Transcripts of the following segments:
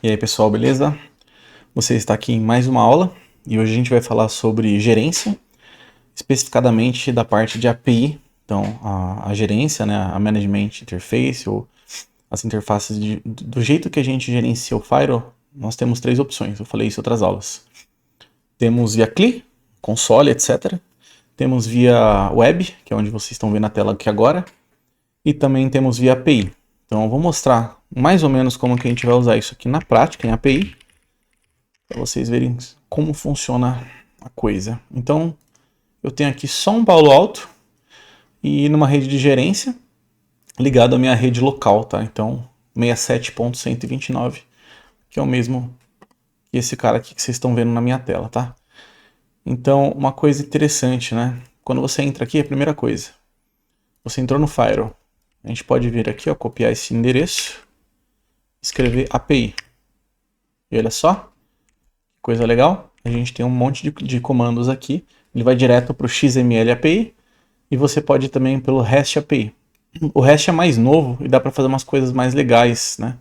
E aí pessoal, beleza? Você está aqui em mais uma aula e hoje a gente vai falar sobre gerência, especificadamente da parte de API. Então, a gerência, né, a Management Interface ou as interfaces do jeito que a gente gerencia o Firewall, nós temos três opções. Eu falei isso em outras aulas. Temos via CLI, console, etc. Temos via web, que é onde vocês estão vendo a tela aqui agora. E também temos via API. Então, eu vou mostrar mais ou menos como que a gente vai usar isso aqui na prática, em API, para vocês verem como funciona a coisa. Então, eu tenho aqui só um Palo Alto e numa rede de gerência ligado à minha rede local, tá? Então, 67.129, que é o mesmo que esse cara aqui que vocês estão vendo na minha tela, tá? Então, uma coisa interessante, né? Quando você entra aqui, a primeira coisa, você entrou no Firewall. A gente pode vir aqui, ó, copiar esse endereço, escrever API. E olha só, coisa legal, a gente tem um monte de comandos aqui, ele vai direto para o XML API e você pode ir também pelo REST API. O REST é mais novo e dá para fazer umas coisas mais legais, né?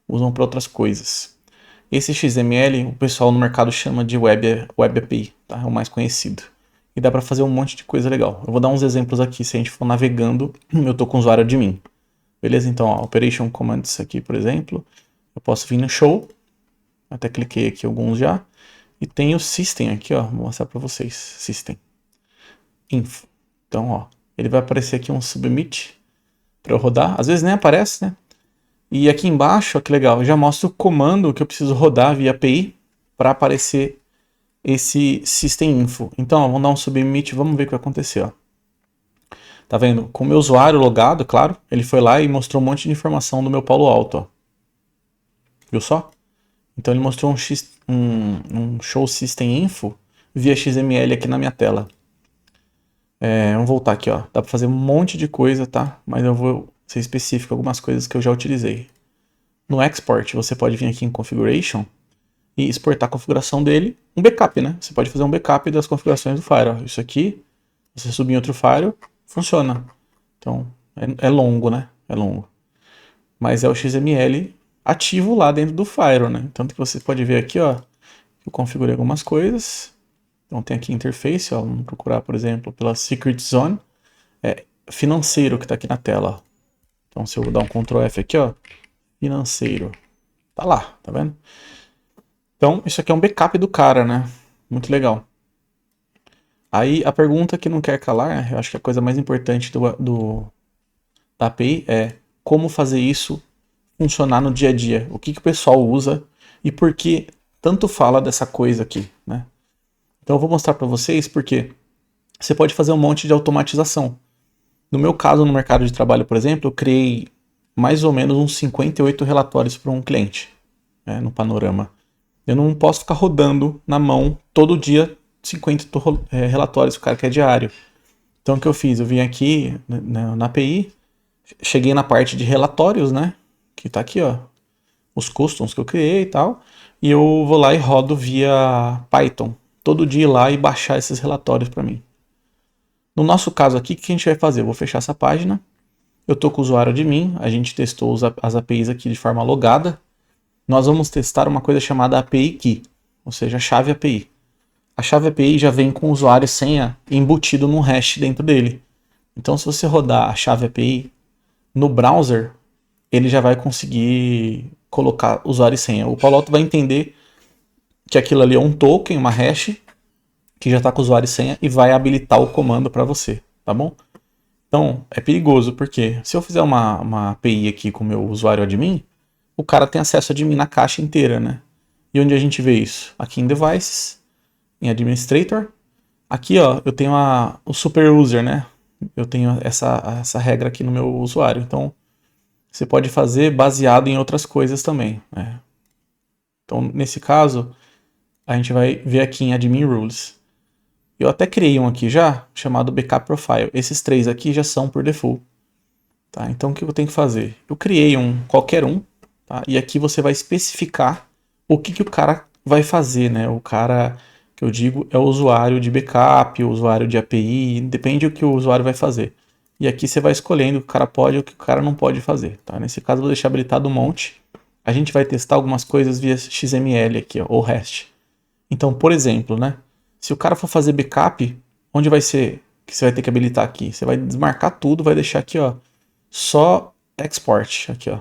Usam para outras coisas. Esse XML o pessoal no mercado chama de Web API, tá? É o mais conhecido. E dá para fazer um monte de coisa legal. Eu vou dar uns exemplos aqui, se a gente for navegando, eu estou com o usuário admin. Beleza? Então, ó, Operation Commands aqui, por exemplo, eu posso vir no Show, até cliquei aqui alguns já. E tem o System aqui, ó. Vou mostrar para vocês. System. Info. Então, ó. Ele vai aparecer aqui um Submit para eu rodar. Às vezes nem aparece, né? E aqui embaixo, ó, que legal. Já mostra o comando que eu preciso rodar via API para aparecer esse System Info. Então, ó, vamos dar um Submit. Vamos ver o que vai acontecer, ó. Tá vendo? Com o meu usuário logado, claro. Ele foi lá e mostrou um monte de informação do meu Palo Alto, ó. Viu só? Então ele mostrou um show system info via XML aqui na minha tela. Vamos voltar aqui, ó. Dá para fazer um monte de coisa, tá? Mas eu vou ser específico algumas coisas que eu já utilizei. No export, você pode vir aqui em configuration e exportar a configuração dele, um backup, né? Você pode fazer um backup das configurações do Firewall. Isso aqui, você subir em outro Firewall, funciona. Então, é longo, né? É longo. Mas é o XML ativo lá dentro do Firewall, né? Tanto que você pode ver aqui, ó, eu configurei algumas coisas. Então tem aqui interface, ó, vamos procurar, por exemplo, pela Secret Zone, financeiro que está aqui na tela. Ó. Então se eu dar um Ctrl F aqui, ó, financeiro, tá lá, tá vendo? Então isso aqui é um backup do cara, né? Muito legal. Aí a pergunta que não quer calar, eu acho que a coisa mais importante da API é como fazer isso funcionar no dia a dia. O que o pessoal usa e por que tanto fala dessa coisa aqui, né? Então eu vou mostrar para vocês porque você pode fazer um monte de automatização. No meu caso, no mercado de trabalho, por exemplo, eu criei mais ou menos uns 58 relatórios para um cliente, né, no Panorama. Eu não posso ficar rodando na mão todo dia 50 relatórios, o cara quer diário. Então o que eu fiz? Eu vim aqui na API, cheguei na parte de relatórios, né? Que tá aqui, ó. Os customs que eu criei e tal. E eu vou lá e rodo via Python. Todo dia ir lá e baixar esses relatórios para mim. No nosso caso aqui, o que a gente vai fazer? Eu vou fechar essa página. Eu tô com o usuário admin. A gente testou as APIs aqui de forma logada. Nós vamos testar uma coisa chamada API Key. Ou seja, a chave API. A chave API já vem com o usuário e senha embutido num hash dentro dele. Então se você rodar a chave API no browser, ele já vai conseguir colocar usuário e senha. O Palo Alto vai entender que aquilo ali é um token, uma hash, que já está com usuário e senha e vai habilitar o comando para você, tá bom? Então, é perigoso, porque se eu fizer uma API aqui com o meu usuário admin, o cara tem acesso a admin na caixa inteira, né? E onde a gente vê isso? Aqui em Devices, em Administrator. Aqui, ó, eu tenho o Super User, né? Eu tenho essa regra aqui no meu usuário. Então, você pode fazer baseado em outras coisas também, né? Então, nesse caso, a gente vai ver aqui em Admin Rules. Eu até criei um aqui já, chamado Backup Profile. Esses três aqui já são por default. Tá? Então, o que eu tenho que fazer? Eu criei qualquer um, tá? E aqui você vai especificar o que o cara vai fazer, né? O cara que eu digo é o usuário de backup, o usuário de API, depende do que o usuário vai fazer. E aqui você vai escolhendo o que o cara pode e o que o cara não pode fazer. Tá? Nesse caso, eu vou deixar habilitado um monte. a gente vai testar algumas coisas via XML aqui, ó, ou REST. Então, por exemplo, né, se o cara for fazer backup, onde vai ser que você vai ter que habilitar aqui? Você vai desmarcar tudo, vai deixar aqui, ó, só export, aqui, ó.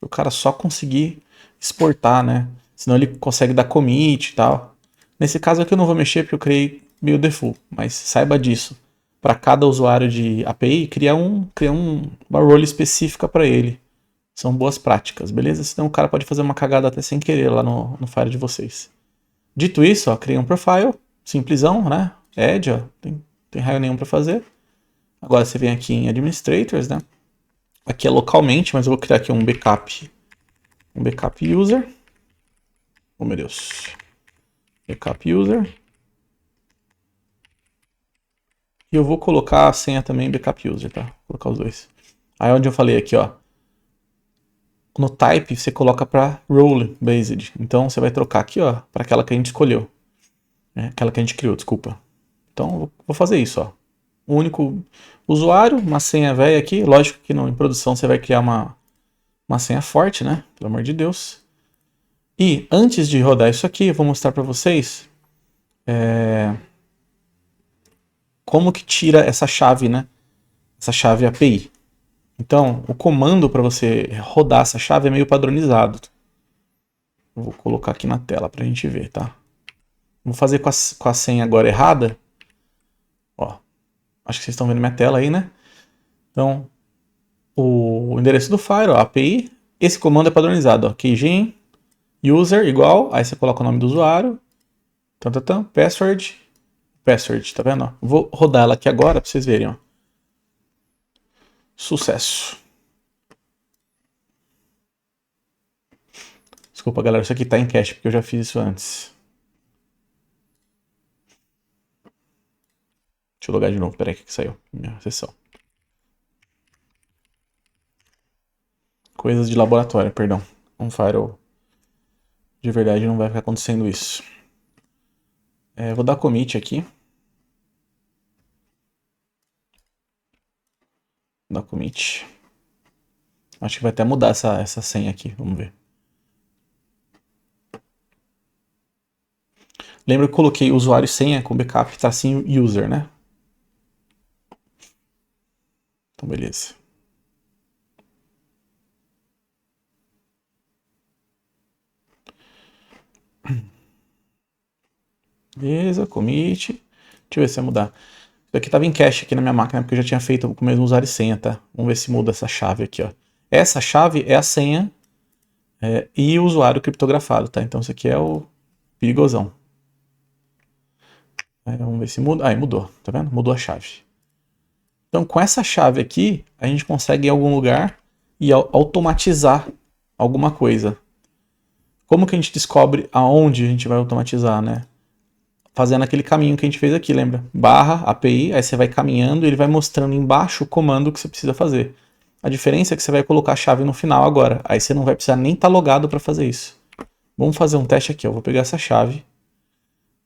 O cara só conseguir exportar, né? Senão ele consegue dar commit e tal. Nesse caso aqui eu não vou mexer porque eu criei meio default, mas saiba disso. Para cada usuário de API, uma role específica para ele. São boas práticas, beleza? Senão o cara pode fazer uma cagada até sem querer lá no Fire de vocês. Dito isso, ó, criei um profile, simplesão, né? Add, ó, tem raio nenhum para fazer. Agora você vem aqui em Administrators, né? Aqui é localmente, mas eu vou criar aqui um backup user. Oh, meu Deus. Backup user. E eu vou colocar a senha também backup user, tá? Vou colocar os dois. Aí onde eu falei aqui, ó. No type você coloca para role based. Então você vai trocar aqui, ó, para aquela que a gente escolheu. Aquela que a gente criou, desculpa. Então vou fazer isso, ó. O único usuário, uma senha velha aqui. Lógico que em produção você vai criar uma senha forte, né? Pelo amor de Deus. E antes de rodar isso aqui, eu vou mostrar para vocês como que tira essa chave, né? Essa chave API. Então, o comando para você rodar essa chave é meio padronizado. Eu vou colocar aqui na tela para a gente ver, tá? Vou fazer com a senha agora errada. Ó, acho que vocês estão vendo minha tela aí, né? Então, o endereço do Fire, ó, API. Esse comando é padronizado, ó. Keijin, user igual, aí você coloca o nome do usuário. Password, tá vendo? Ó? Vou rodar ela aqui agora para vocês verem, ó. Sucesso. Desculpa, galera, isso aqui tá em cache, porque eu já fiz isso antes. Deixa eu logar de novo, peraí que saiu minha sessão. Coisas de laboratório, perdão. Um firewall. De verdade não vai ficar acontecendo isso. Vou dar commit aqui. Dar commit. Acho que vai até mudar essa senha aqui, vamos ver. Lembra que eu coloquei usuário e senha com backup tracinho user, né? Então, beleza. Beleza, commit. Deixa eu ver se vai mudar. Isso aqui estava em cache aqui na minha máquina, porque eu já tinha feito com o mesmo usuário e senha, tá? Vamos ver se muda essa chave aqui, ó. Essa chave é a senha e o usuário criptografado, tá? Então isso aqui é o perigosão. Vamos ver se muda. Aí mudou, tá vendo? Mudou a chave. Então com essa chave aqui, a gente consegue ir em algum lugar e automatizar alguma coisa. Como que a gente descobre aonde a gente vai automatizar, né? Fazendo aquele caminho que a gente fez aqui, lembra? Barra, API, aí você vai caminhando e ele vai mostrando embaixo o comando que você precisa fazer. A diferença é que você vai colocar a chave no final agora, aí você não vai precisar nem estar logado para fazer isso. Vamos fazer um teste aqui, ó. Eu vou pegar essa chave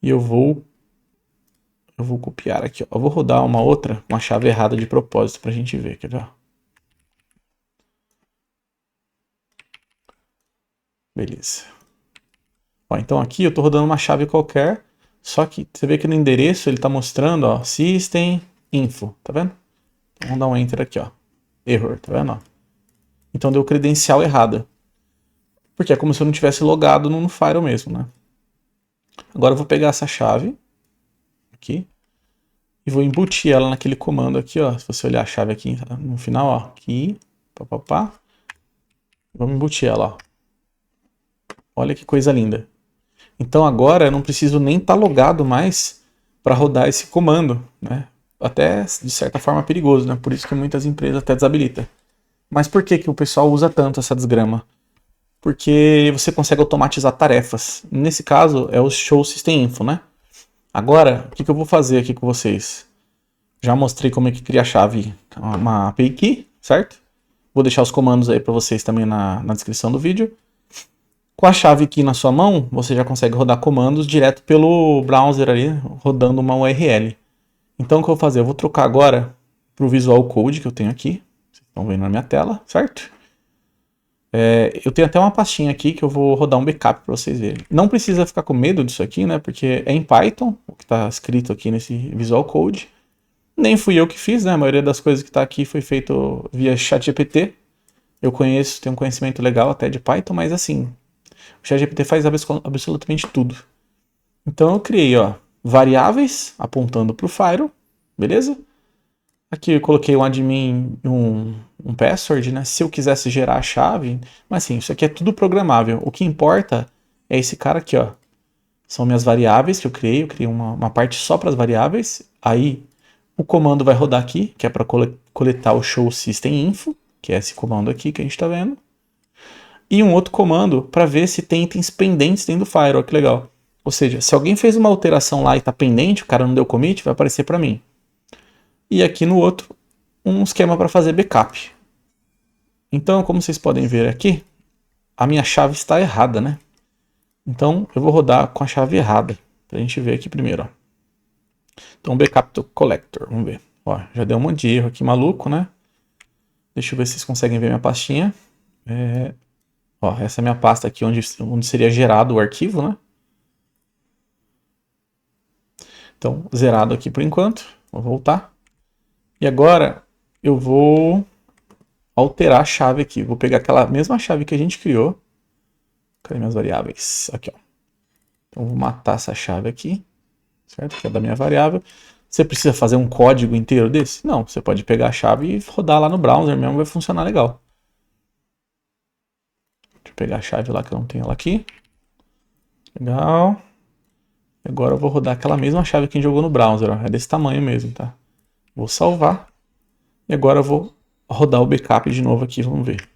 e eu vou copiar aqui, ó. Eu vou rodar uma outra, uma chave errada de propósito pra gente ver, quer ver? Beleza. Ó, então aqui eu tô rodando uma chave qualquer, só que você vê que no endereço ele tá mostrando, ó, system info, tá vendo? Então, vamos dar um enter aqui, ó. Error, tá vendo? Ó? Então deu credencial errada. Porque é como se eu não tivesse logado no Firewall mesmo, né? Agora eu vou pegar essa chave aqui e vou embutir ela naquele comando aqui, ó. Se você olhar a chave aqui no final, ó, aqui, papapá. Vamos embutir ela, ó. Olha que coisa linda. Então agora eu não preciso nem estar logado mais para rodar esse comando, né? Até de certa forma perigoso, né? Por isso que muitas empresas até desabilitam. Mas por que o pessoal usa tanto essa desgrama? Porque você consegue automatizar tarefas. Nesse caso é o Show System Info, né? Agora, o que eu vou fazer aqui com vocês? Já mostrei como é que cria a chave, uma API Key, certo? Vou deixar os comandos aí para vocês também na descrição do vídeo. Com a chave aqui na sua mão, você já consegue rodar comandos direto pelo browser ali, rodando uma URL. Então o que eu vou fazer? Eu vou trocar agora para o Visual Code que eu tenho aqui. Vocês estão vendo na minha tela, certo? Eu tenho até uma pastinha aqui que eu vou rodar um backup para vocês verem. Não precisa ficar com medo disso aqui, né? Porque é em Python, o que está escrito aqui nesse Visual Code. Nem fui eu que fiz, né? A maioria das coisas que está aqui foi feito via ChatGPT. Eu conheço, tenho um conhecimento legal até de Python, mas assim, o ChatGPT faz absolutamente tudo. Então eu criei, ó, variáveis apontando para o Firewall, beleza? Aqui eu coloquei um admin, um password, né? Se eu quisesse gerar a chave, mas assim, isso aqui é tudo programável. O que importa é esse cara aqui, ó. São minhas variáveis que eu criei uma parte só para as variáveis. Aí o comando vai rodar aqui, que é para coletar o show system info, que é esse comando aqui que a gente está vendo. E um outro comando para ver se tem itens pendentes dentro do Firewall, que legal. Ou seja, se alguém fez uma alteração lá e está pendente, o cara não deu commit, vai aparecer para mim. E aqui no outro, um esquema para fazer backup. Então, como vocês podem ver aqui, a minha chave está errada, né? Então, eu vou rodar com a chave errada, para a gente ver aqui primeiro. Ó. Então, backup to collector, vamos ver. Ó, já deu um monte de erro aqui, maluco, né? Deixa eu ver se vocês conseguem ver minha pastinha. Ó, essa é a minha pasta aqui, onde seria gerado o arquivo, né? Então, zerado aqui por enquanto. Vou voltar. E agora, eu vou alterar a chave aqui. Vou pegar aquela mesma chave que a gente criou. Cadê minhas variáveis? Aqui, ó. Então, vou matar essa chave aqui, certo? Que é da minha variável. Você precisa fazer um código inteiro desse? Não, você pode pegar a chave e rodar lá no browser mesmo, vai funcionar legal. Deixa eu pegar a chave lá que eu não tenho ela aqui. Legal. Agora eu vou rodar aquela mesma chave que a gente jogou no browser, ó. É desse tamanho mesmo, tá? Vou salvar. E agora eu vou rodar o backup de novo aqui, vamos ver.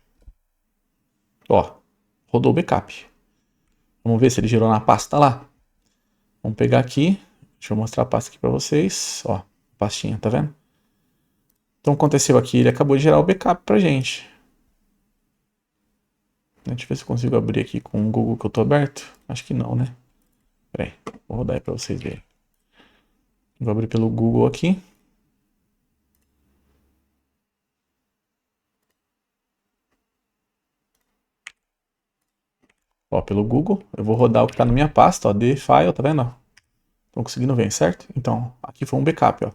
Ó, rodou o backup. Vamos ver se ele gerou na pasta lá. Vamos pegar aqui. Deixa eu mostrar a pasta aqui para vocês. Ó, pastinha, tá vendo? Então aconteceu aqui, ele acabou de gerar o backup pra gente. Deixa eu ver se eu consigo abrir aqui com o Google que eu tô aberto. Acho que não, né? Pera aí, vou rodar aí pra vocês verem. Vou abrir pelo Google aqui. Ó, pelo Google, eu vou rodar o que tá na minha pasta, ó, de file, tá vendo? Estão conseguindo ver, certo? Então, aqui foi um backup, ó.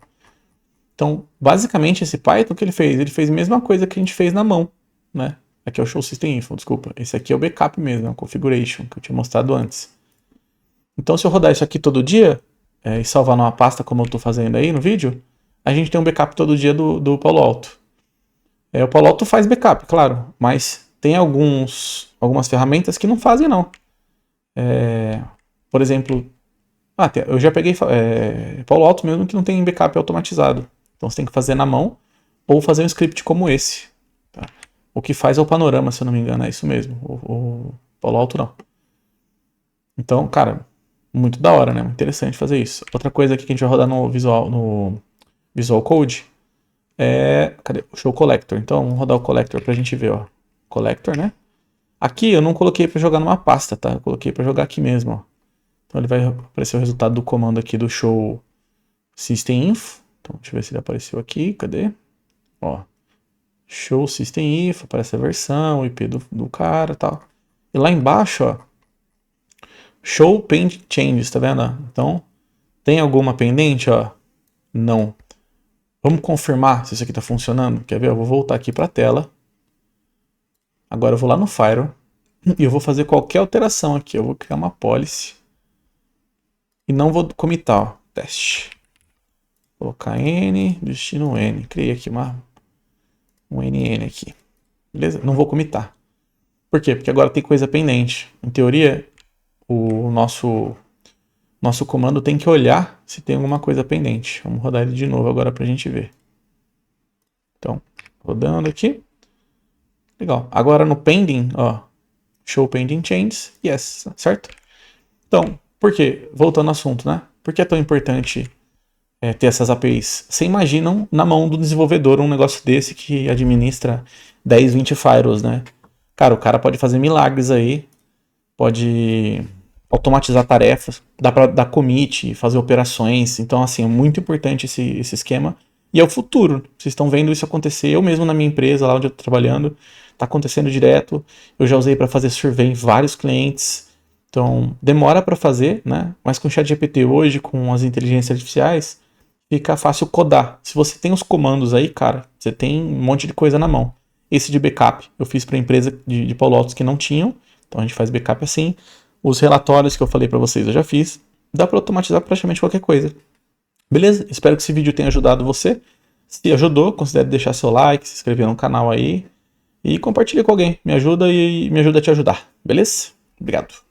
Então, basicamente, esse Python que ele fez? Ele fez a mesma coisa que a gente fez na mão, né? Aqui é o show system info, desculpa. Esse aqui é o backup mesmo, é o configuration, que eu tinha mostrado antes. Então, se eu rodar isso aqui todo dia, e salvar numa pasta como eu estou fazendo aí no vídeo, a gente tem um backup todo dia do Palo Alto. O Palo Alto faz backup, claro, mas tem algumas ferramentas que não fazem, não. Por exemplo, eu já peguei Palo Alto mesmo que não tem backup automatizado. Então você tem que fazer na mão ou fazer um script como esse. Tá? O que faz é o Panorama, se eu não me engano, é isso mesmo. O Palo Alto não. Então, cara, muito da hora, né? Muito interessante fazer isso. Outra coisa aqui que a gente vai rodar no Visual Code cadê? O Show Collector. Então, vamos rodar o Collector pra gente ver, ó. Collector, né? Aqui eu não coloquei pra jogar numa pasta, tá? Eu coloquei pra jogar aqui mesmo, ó. Então ele vai aparecer o resultado do comando aqui do Show System Info. Então, deixa eu ver se ele apareceu aqui. Cadê? Ó. Show System Info, aparece a versão, o IP do cara e tal. E lá embaixo, ó. Show Pending Changes, tá vendo? Então, tem alguma pendente, ó? Não. Vamos confirmar se isso aqui tá funcionando. Quer ver? Eu vou voltar aqui pra tela. Agora eu vou lá no Firewall. E eu vou fazer qualquer alteração aqui. Eu vou criar uma policy. E não vou comitar, ó. Teste. Colocar N, destino N. Criei aqui um NN aqui. Beleza? Não vou comitar. Por quê? Porque agora tem coisa pendente. Em teoria, o nosso comando tem que olhar se tem alguma coisa pendente. Vamos rodar ele de novo agora pra gente ver. Então, rodando aqui. Legal. Agora no pending, ó. Show pending changes. Yes, certo? Então, por quê? Voltando ao assunto, né? Por que é tão importante ter essas APIs? Você imagina na mão do desenvolvedor um negócio desse que administra 10, 20 firewalls, né? Cara, o cara pode fazer milagres aí. Pode automatizar tarefas, dá para dar commit, fazer operações. Então, assim, é muito importante esse esquema. E é o futuro. Vocês estão vendo isso acontecer. Eu mesmo na minha empresa, lá onde eu estou trabalhando, tá acontecendo direto. Eu já usei para fazer survey em vários clientes. Então, demora para fazer, né? Mas com o ChatGPT hoje, com as inteligências artificiais, fica fácil codar. Se você tem os comandos aí, cara, você tem um monte de coisa na mão. Esse de backup eu fiz para empresa de Palo Alto que não tinham, então a gente faz backup assim. Os relatórios que eu falei para vocês eu já fiz. Dá para automatizar praticamente qualquer coisa. Beleza? Espero que esse vídeo tenha ajudado você. Se ajudou, considere deixar seu like, se inscrever no canal aí e compartilhe com alguém. Me ajuda e me ajuda a te ajudar. Beleza? Obrigado.